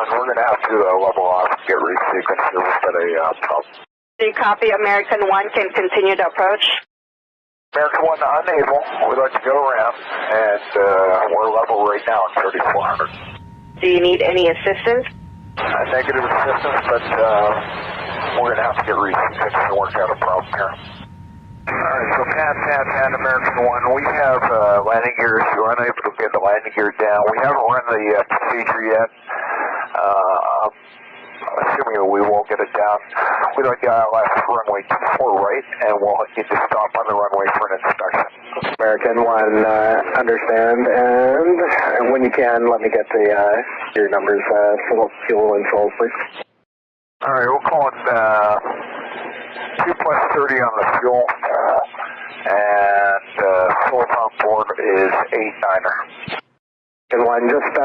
1, we're going to have to level off and get resequenced here. We've got a problem. Do you copy? American 1 can continue to approach. American 1 unable. We'd like to go around, and we're level right now at 3400. Do you need any assistance? Negative assistance, but we're going to have to get resequenced and work out a problem here. Alright, so Pan, American 1, we have landing gears. We're unable to get the landing gear down. We haven't run the procedure yet. Assuming that we won't get it down. We'd like to last runway 24 right, and we'll get to stop on the runway for an inspection. American 1, understand, and when you can, let me get your numbers, fuel and soul, please. Alright, we'll call it 2 plus 30 on the fuel, and fuel on board is 8-9er. American 1, just